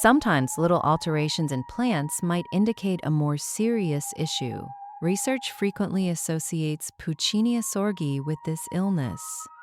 Sometimes little alterations in plants might indicate a more serious issue. Research frequently associates Puccinia sorghi with this illness.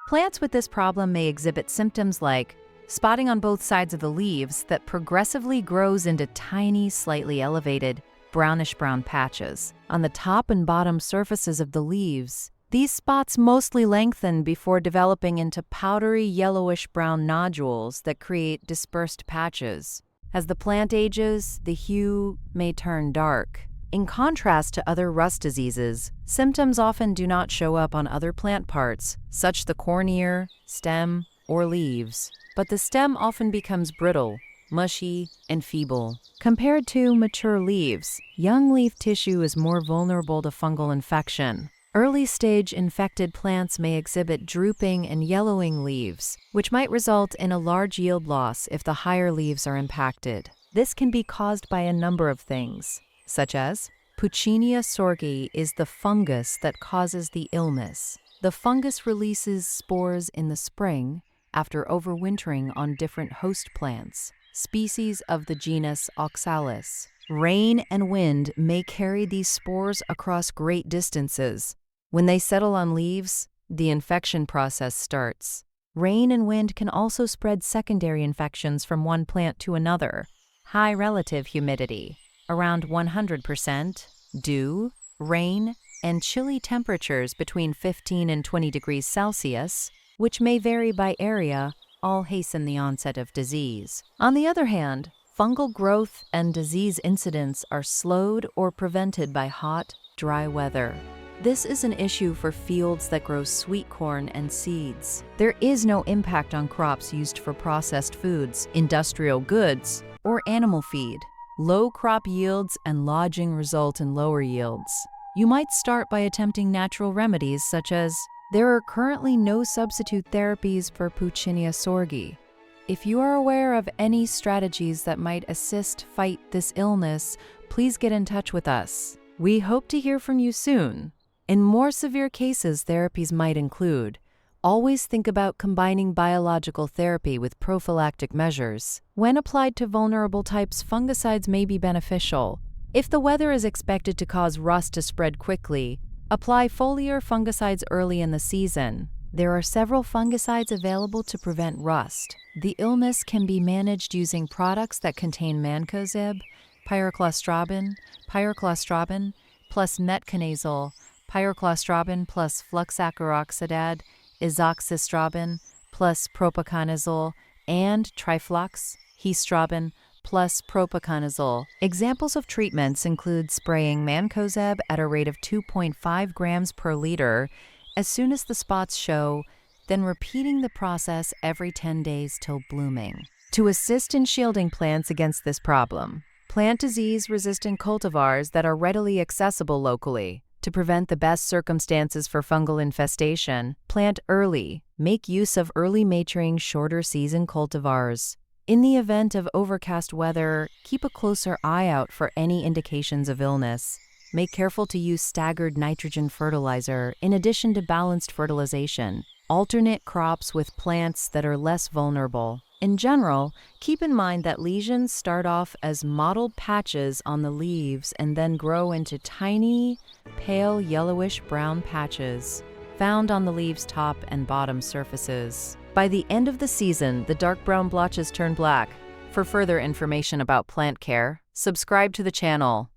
Plants with this problem may exhibit symptoms like spotting on both sides of the leaves that progressively grows into tiny, slightly elevated, brownish-brown patches. On the top and bottom surfaces of the leaves, these spots mostly lengthen before developing into powdery yellowish-brown nodules that create dispersed patches. As the plant ages, the hue may turn dark. In contrast to other rust diseases, symptoms often do not show up on other plant parts, such as the cornea, stem, or leaves, but the stem often becomes brittle, mushy, and feeble. Compared to mature leaves, young leaf tissue is more vulnerable to fungal infection. Early-stage infected plants may exhibit drooping and yellowing leaves, which might result in a large yield loss if the higher leaves are impacted. This can be caused by a number of things, such as Puccinia sorghi is the fungus that causes the illness. The fungus releases spores in the spring after overwintering on different host plants, species of the genus Oxalis. Rain and wind may carry these spores across great distances. When they settle on leaves, the infection process starts. Rain and wind can also spread secondary infections from one plant to another. High relative humidity, around 100%, dew, rain, and chilly temperatures between 15 and 20 degrees Celsius, which may vary by area, all hasten the onset of disease. On the other hand, fungal growth and disease incidence are slowed or prevented by hot, dry weather. This is an issue for fields that grow sweet corn and seeds. There is no impact on crops used for processed foods, industrial goods, or animal feed. Low crop yields and lodging result in lower yields. You might start by attempting natural remedies such as there are currently no substitute therapies for Puccinia sorghi. If you are aware of any strategies that might assist fight this illness, please get in touch with us. We hope to hear from you soon. In more severe cases, therapies might include: always think about combining biological therapy with prophylactic measures. When applied to vulnerable types, fungicides may be beneficial. If the weather is expected to cause rust to spread quickly, apply foliar fungicides early in the season. There are several fungicides available to prevent rust. The illness can be managed using products that contain mancozeb, pyroclostrobin plus metconazole, pyroclostrobin plus fluxacaroxidad, isoxastrobin plus propiconazole, and trifloxystrobin plus propiconazole. Examples of treatments include spraying mancozeb at a rate of 2.5 grams per liter as soon as the spots show, then repeating the process every 10 days till blooming. To assist in shielding plants against this problem, plant disease-resistant cultivars that are readily accessible locally. To prevent the best circumstances for fungal infestation, plant early. Make use of early maturing, shorter season cultivars. In the event of overcast weather, keep a closer eye out for any indications of illness. Make careful to use staggered nitrogen fertilizer in addition to balanced fertilization. Alternate crops with plants that are less vulnerable. In general, keep in mind that lesions start off as mottled patches on the leaves and then grow into tiny, pale yellowish-brown patches found on the leaves' top and bottom surfaces. By the end of the season, the dark brown blotches turn black. For further information about plant care, subscribe to the channel.